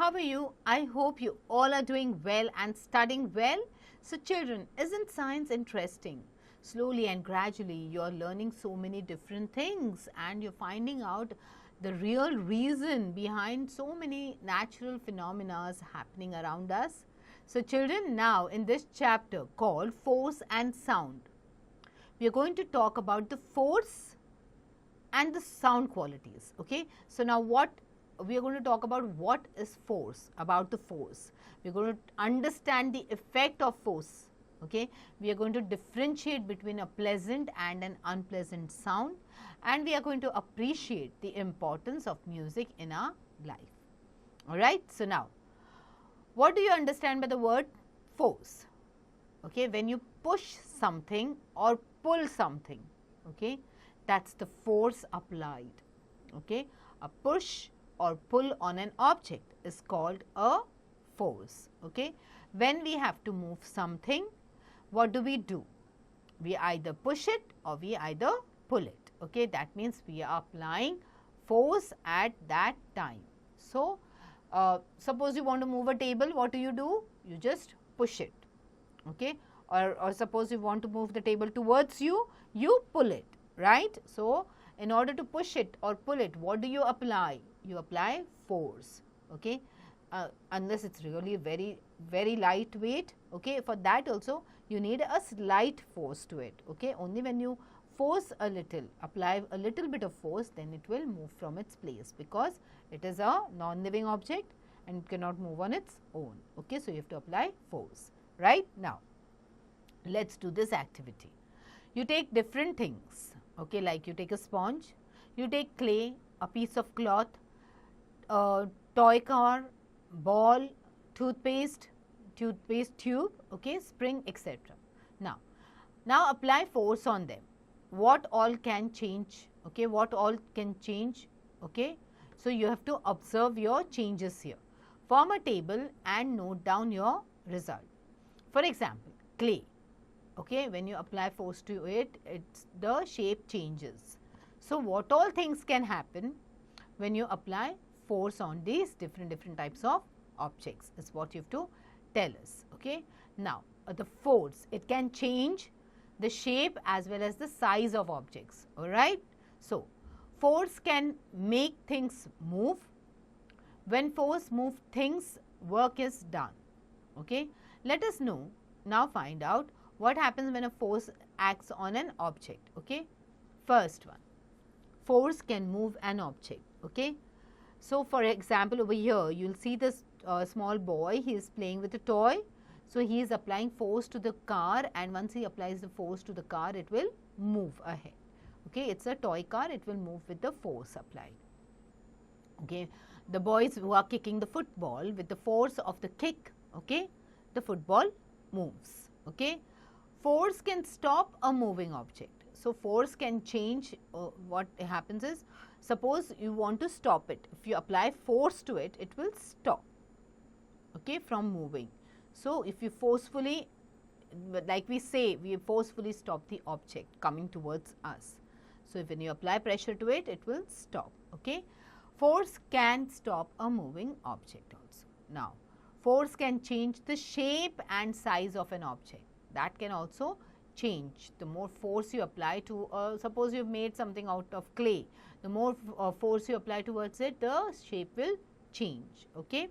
How are you? I hope you all are doing well and studying well. So children, isn't science interesting? Slowly and gradually you are learning so many different things and you're finding out the real reason behind so many natural phenomena happening around us. So children, now in this chapter called Force and Sound, we are going to talk about the force and the sound qualities. Okay. So now what we are going to talk about, what is force, about the force. We are going to understand the effect of force. Okay. We are going to differentiate between a pleasant and an unpleasant sound, and we are going to appreciate the importance of music in our life. Alright. So now, what do you understand by the word force? Okay. When you push something or pull something, okay, that's the force applied. Okay. A push or pull on an object is called a force. Okay. When we have to move something, what do? We either push it or we either pull it. Okay. That means we are applying force at that time. So, suppose you want to move a table, what do? You just push it. Okay. Or suppose you want to move the table towards you, you pull it, right. So, in order to push it or pull it, what do you apply? You apply force. Okay. Unless it's really very lightweight. Okay. For that also you need a slight force to it. Okay. Only when you force a little, apply a little bit of force, then it will move from its place, because it is a non-living object and it cannot move on its own. Okay. So, you have to apply force. Right. Now, let's do this activity. You take different things. Okay. Like you take a sponge, you take clay, a piece of cloth, a toy car, ball, toothpaste tube, okay, spring, etc. Now apply force on them. What all can change? Okay, what all can change? Okay, so you have to observe your changes here. Form a table and note down your result. For example, clay. Okay, when you apply force to it, the shape changes. So what all things can happen when you apply force on these different types of objects is what you have to tell us. Okay. Now, the force, it can change the shape as well as the size of objects. Alright. So, force can make things move. When force moves things, work is done. Okay. Let us now find out what happens when a force acts on an object. Okay. First one, force can move an object. Okay. So, for example, over here you will see this small boy, he is playing with a toy. So, he is applying force to the car, and once he applies the force to the car, it will move ahead. Okay. It is a toy car, it will move with the force applied. Okay. The boys who are kicking the football, with the force of the kick, okay, the football moves. Okay. Force can stop a moving object. So, force can change. What happens is, suppose you want to stop it. If you apply force to it, it will stop, okay, from moving. So, if you forcefully, like we say, we forcefully stop the object coming towards us. So, when you apply pressure to it, it will stop. Okay. Force can stop a moving object also. Now, force can change the shape and size of an object. That can also change. The more force you apply to, suppose you have made something out of clay, the more force you apply towards it, the shape will change. Okay.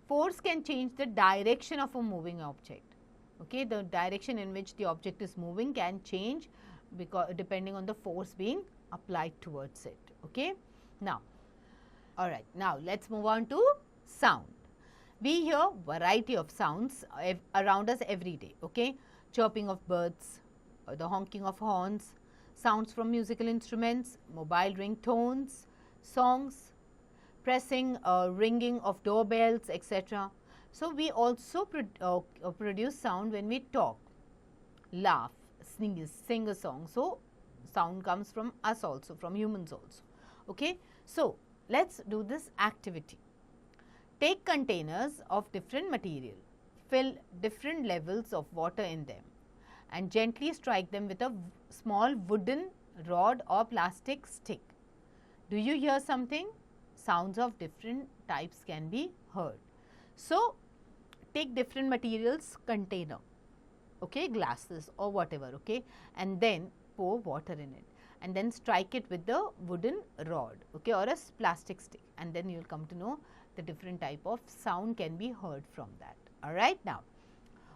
Force can change the direction of a moving object. Okay. The direction in which the object is moving can change, because depending on the force being applied towards it. Okay. Now, alright, now let us move on to sound. We hear variety of sounds around us every day. Okay. Chirping of birds, the honking of horns, sounds from musical instruments, mobile ringtones, songs, pressing, ringing of doorbells, etc. So, we also produce sound when we talk, laugh, sing a song. So, sound comes from us also, from humans also. Okay. So, let us do this activity. Take containers of different material, fill different levels of water in them, and gently strike them with a small wooden rod or plastic stick. Do you hear something? Sounds of different types can be heard. So, take different materials container, okay, glasses or whatever, okay, and then pour water in it and then strike it with the wooden rod, okay, or a plastic stick, and then you will come to know the different type of sound can be heard from that. Alright, now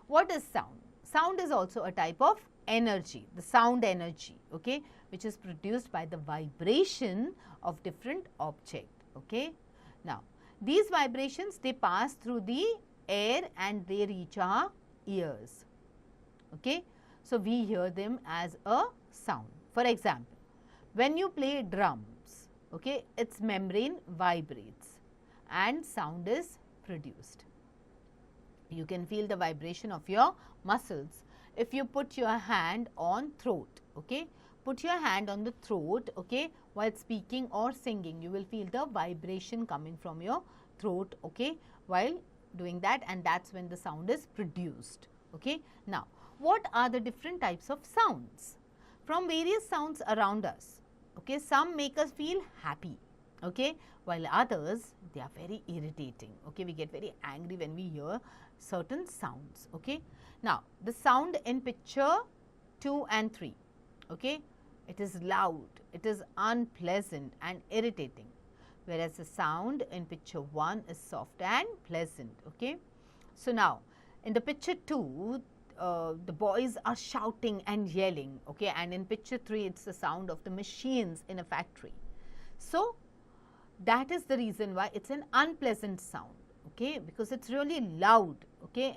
what is sound? Sound is also a type of energy, the sound energy, okay, which is produced by the vibration of different object, okay. Now these vibrations, they pass through the air and they reach our ears, okay. So we hear them as a sound. For example, when you play drums, okay, its membrane vibrates and sound is produced. You can feel the vibration of your muscles. If you put your hand on throat, okay, put your hand on the throat, okay, while speaking or singing, you will feel the vibration coming from your throat, okay, while doing that, and that's when the sound is produced, okay. Now, what are the different types of sounds? From various sounds around us, okay, some make us feel happy, okay, while others, they are very irritating, okay, we get very angry when we hear certain sounds, okay. Now, the sound in picture 2 and 3, okay, it is loud, it is unpleasant and irritating, whereas the sound in picture 1 is soft and pleasant, okay. So, now in the picture 2, the boys are shouting and yelling, okay, and in picture 3, it's the sound of the machines in a factory. So, that is the reason why it's an unpleasant sound, okay, because it's really loud, okay,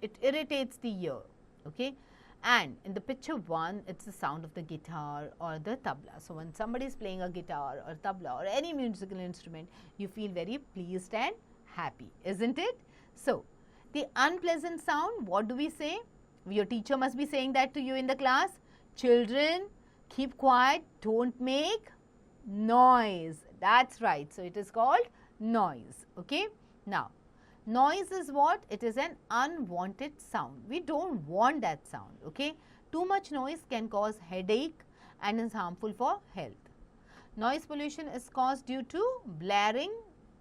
it irritates the ear, okay. And in the picture 1, it's the sound of the guitar or the tabla. So, when somebody is playing a guitar or tabla or any musical instrument, you feel very pleased and happy, isn't it? So, the unpleasant sound, what do we say? Your teacher must be saying that to you in the class. Children, keep quiet, don't make noise. That's right. So, it is called noise, okay. Now, noise is what? It is an unwanted sound. We don't want that sound, okay. Too much noise can cause headache and is harmful for health. Noise pollution is caused due to blaring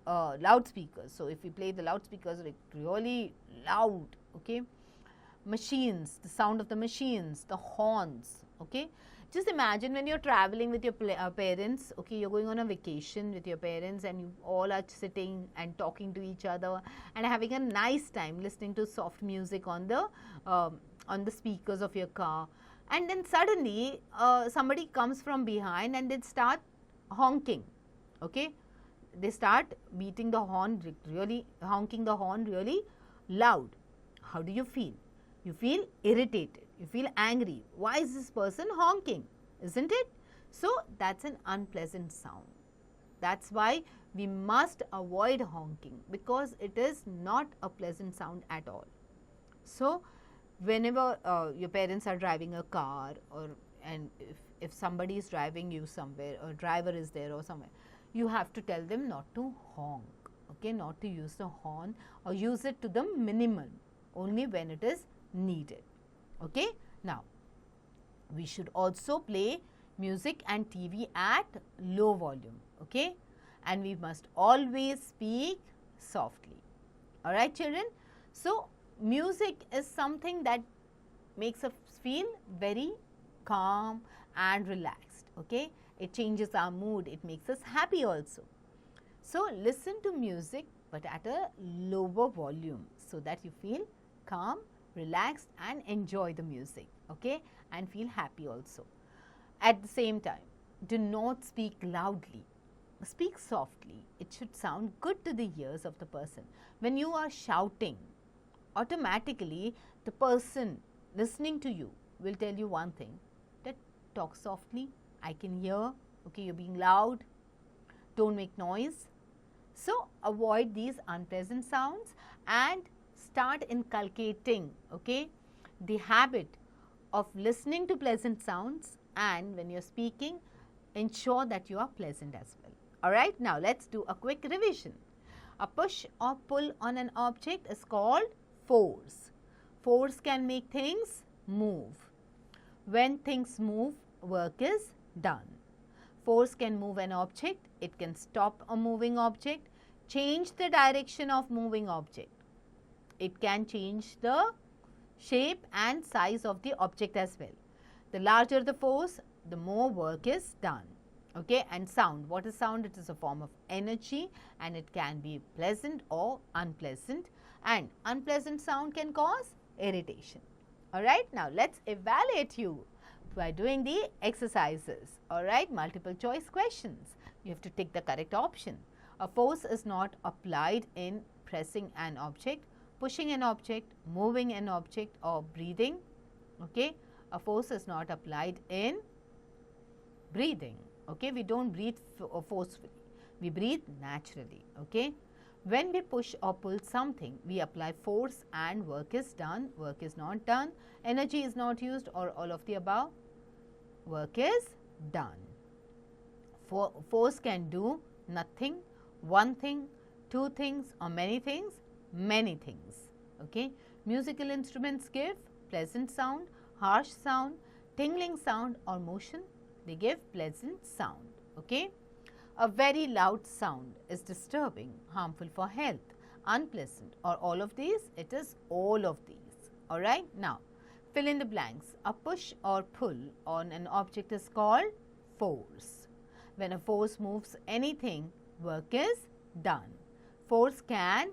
loudspeakers. So, if we play the loudspeakers like really loud, okay. Machines, the sound of the machines, the horns, okay. Just imagine when you're traveling with your parents, okay, you're going on a vacation with your parents and you all are sitting and talking to each other and having a nice time listening to soft music on the speakers of your car, and then suddenly somebody comes from behind and they start honking, okay. They start beating the horn, really honking the horn really loud. How do you feel? You feel irritated, you feel angry. Why is this person honking? Isn't it? So, that's an unpleasant sound. That's why we must avoid honking, because it is not a pleasant sound at all. So, whenever your parents are driving a car, and if somebody is driving you somewhere, or driver is there or somewhere, you have to tell them not to honk, okay, not to use the horn or use it to the minimum, only when it is needed, okay. Now, we should also play music and TV at low volume, okay, and we must always speak softly. Alright, children. So, music is something that makes us feel very calm and relaxed, okay. It changes our mood, it makes us happy also. So, listen to music but at a lower volume so that you feel calm, relaxed and enjoy the music, okay, and feel happy also. At the same time, do not speak loudly, speak softly. It should sound good to the ears of the person. When you are shouting, automatically the person listening to you will tell you one thing, that talk softly, I can hear, okay, you're being loud, don't make noise. So, avoid these unpleasant sounds and start inculcating, okay, the habit of listening to pleasant sounds, and when you're speaking, ensure that you are pleasant as well. Alright, now let's do a quick revision. A push or pull on an object is called force. Force can make things move. When things move, work is done. Force can move an object, it can stop a moving object, change the direction of moving object. it can change the shape and size of the object as well. The larger the force, the more work is done. Okay, and sound. What is sound? It is a form of energy and it can be pleasant or unpleasant, and unpleasant sound can cause irritation. Alright, now let's evaluate you by doing the exercises. Alright, multiple choice questions. You have to tick the correct option. A force is not applied in pressing an object, pushing an object, moving an object, or breathing. Okay, a force is not applied in breathing. Okay, we don't breathe forcefully, we breathe naturally. Okay, when we push or pull something, we apply force and work is done, work is not done, energy is not used, or all of the above. Work is done. Force can do nothing, one thing, two things, or many things, many things. Okay, musical instruments give pleasant sound, harsh sound, tingling sound, or motion. They give pleasant sound. Okay, a very loud sound is disturbing, harmful for health, unpleasant, or all of these. It is all of these. All right, now fill in the blanks. A push or pull on an object is called force. When a force moves anything, work is done. Force can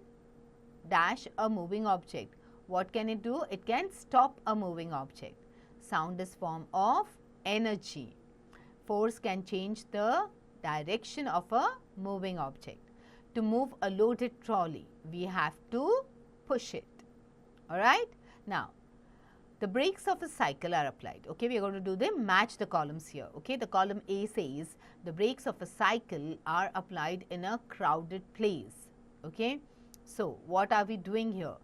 dash a moving object. What can it do? It can stop a moving object. Sound is form of energy. Force can change the direction of a moving object. To move a loaded trolley, we have to push it. Alright. Now, the brakes of a cycle are applied. Okay, we are going to do the match the columns here. Okay, the column A says the brakes of a cycle are applied in a crowded place. Okay, so what are we doing here?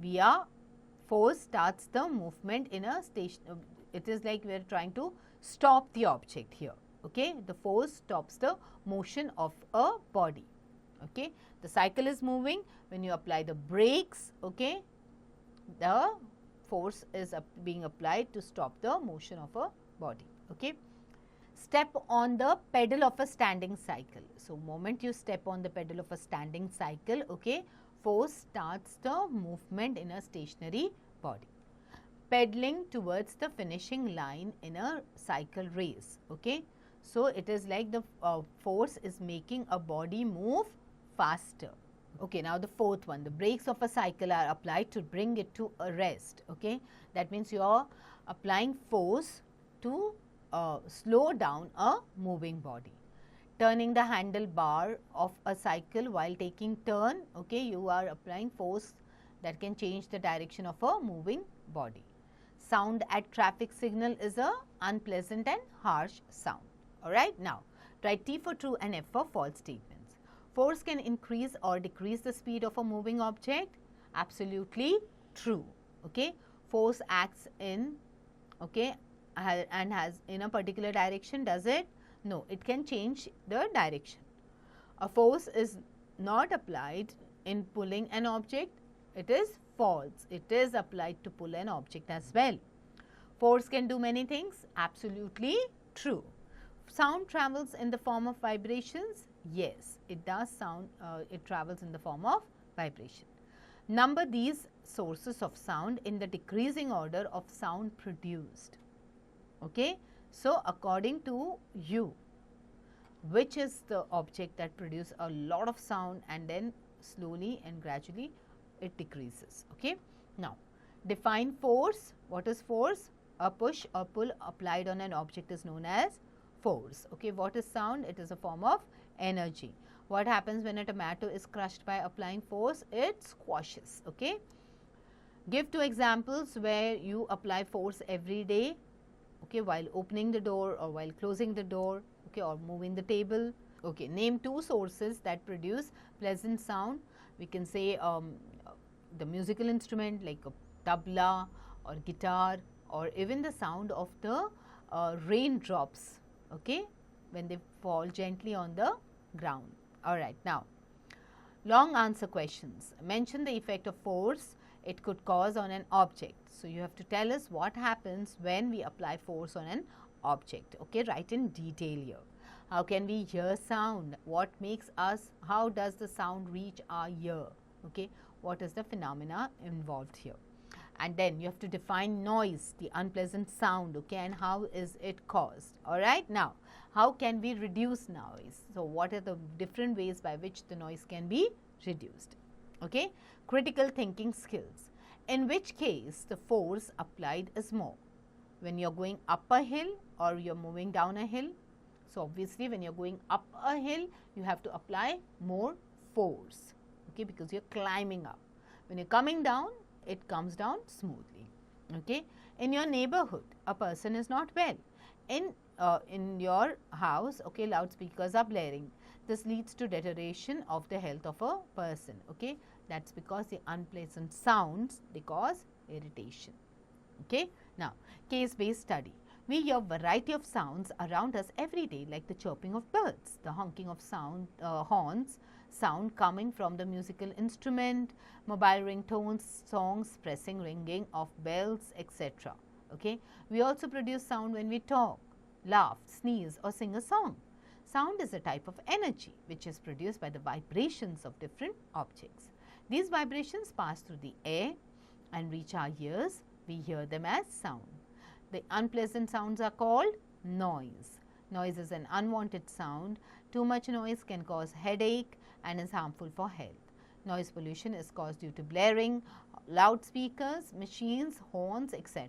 We are, force starts the movement in a station. It is like we are trying to stop the object here. Okay, the force stops the motion of a body. Okay, the cycle is moving. When you apply the brakes, okay, the force is being applied to stop the motion of a body. Okay, step on the pedal of a standing cycle. So, moment you step on the pedal of a standing cycle, okay, force starts the movement in a stationary body. Pedaling towards the finishing line in a cycle race. Okay, so it is like the force is making a body move faster. Okay, now the fourth one, the brakes of a cycle are applied to bring it to a rest. Okay, that means you are applying force to slow down a moving body. Turning the handlebar of a cycle while taking turn, okay, you are applying force that can change the direction of a moving body. Sound at traffic signal is a unpleasant and harsh sound. Alright, now write T for true and F for false statements. Force can increase or decrease the speed of a moving object. Absolutely true. Okay, force acts in, okay, and has in a particular direction. Does it? No, it can change the direction. A force is not applied in pulling an object. It is false. It is applied to pull an object as well. Force can do many things. Absolutely true. Sound travels in the form of vibrations. Yes, it does sound, it travels in the form of vibration. Number these sources of sound in the decreasing order of sound produced. Okay, so according to you, which is the object that produces a lot of sound and then slowly and gradually it decreases. Okay, now define force. What is force? A push or pull applied on an object is known as force. Okay, what is sound? It is a form of energy. What happens when a tomato is crushed by applying force? It squashes. Okay, give two examples where you apply force every day. Okay, while opening the door or while closing the door, okay, or moving the table. Okay, name two sources that produce pleasant sound. We can say the musical instrument like a tabla or guitar, or even the sound of the raindrops, okay, when they fall gently on the ground. Alright, now long answer questions. Mention the effect of force it could cause on an object. So, you have to tell us what happens when we apply force on an object. Okay, write in detail here. How can we hear sound? What makes us, how does the sound reach our ear? Okay, what is the phenomena involved here. And then you have to define noise, the unpleasant sound, okay, and how is it caused. All right. Now, how can we reduce noise? So, what are the different ways by which the noise can be reduced? Okay. Critical thinking skills, in which case the force applied is more. When you are going up a hill or you are moving down a hill. So, obviously, when you are going up a hill, you have to apply more force, okay, because you are climbing up. When you are coming down, it comes down smoothly. Okay. In your neighborhood, a person is not well. In your house, okay, loudspeakers are blaring. This leads to deterioration of the health of a person. Okay. That's because the unpleasant sounds, they cause irritation. Okay. Now, case-based study. We hear variety of sounds around us every day, like the chirping of birds, the honking of horns, sound coming from the musical instrument, mobile ringtones, songs, pressing, ringing of bells, etc. Okay. We also produce sound when we talk, laugh, sneeze or sing a song. Sound is a type of energy which is produced by the vibrations of different objects. These vibrations pass through the air and reach our ears. We hear them as sound. The unpleasant sounds are called noise. Noise is an unwanted sound. Too much noise can cause headache and is harmful for health. Noise pollution is caused due to blaring, loudspeakers, machines, horns, etc.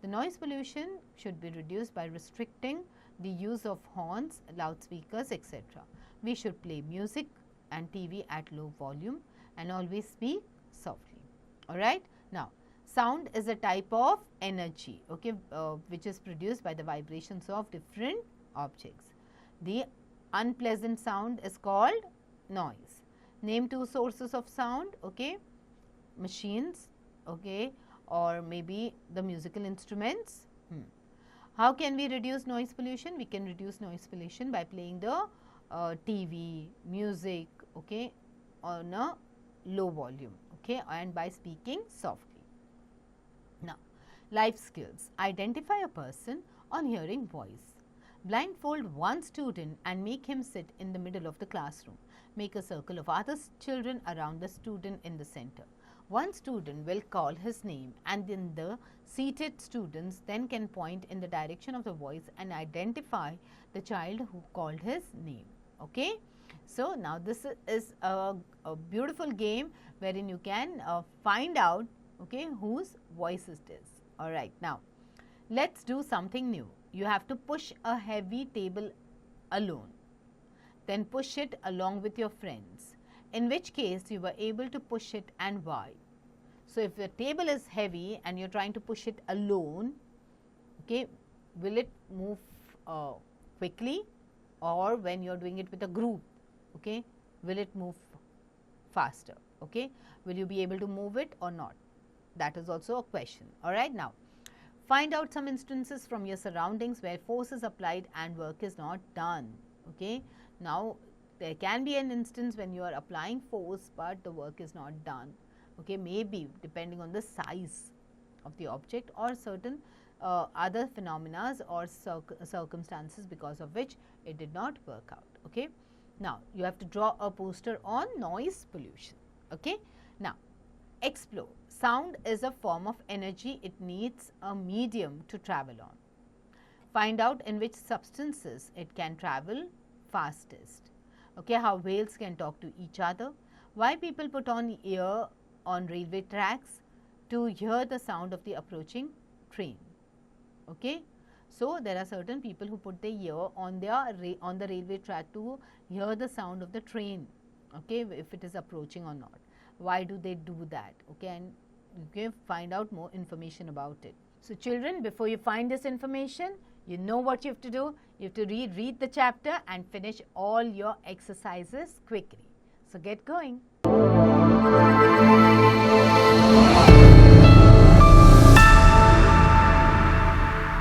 The noise pollution should be reduced by restricting the use of horns, loudspeakers, etc. We should play music and TV at low volume and always speak softly. All right. Now, sound is a type of energy, okay, which is produced by the vibrations of different objects. The unpleasant sound is called noise. Name two sources of sound, okay, machines, okay, or maybe the musical instruments. How can we reduce noise pollution? We can reduce noise pollution by playing the TV, music, okay, on a low volume, okay, and by speaking softly. Now, life skills. Identify a person on hearing voice. Blindfold one student and make him sit in the middle of the classroom. Make a circle of other children around the student in the center. One student will call his name and then the seated students then can point in the direction of the voice and identify the child who called his name. Okay. So, now this is a beautiful game wherein you can find out, okay, whose voice it is. All right. Now, let's do something new. You have to push a heavy table alone, then push it along with your friends, in which case you were able to push it and why. So, if the table is heavy and you are trying to push it alone, okay, will it move quickly, or when you are doing it with a group, okay, will it move faster? Okay, will you be able to move it or not? That is also a question. All right. Now, find out some instances from your surroundings where force is applied and work is not done. Okay. Now, there can be an instance when you are applying force, but the work is not done. Okay. Maybe depending on the size of the object or certain other phenomena or circumstances because of which it did not work out. Okay. Now, you have to draw a poster on noise pollution. Okay. Now, explore. Sound is a form of energy. It needs a medium to travel on. Find out in which substances it can travel fastest. Okay, how whales can talk to each other. Why people put on ear on railway tracks to hear the sound of the approaching train. Okay. So, there are certain people who put their ear on the railway track to hear the sound of the train, okay, if it is approaching or not. Why do they do that? Okay, and you can find out more information about it. So, children, before you find this information, you know what you have to do. You have to read the chapter and finish all your exercises quickly. So, get going.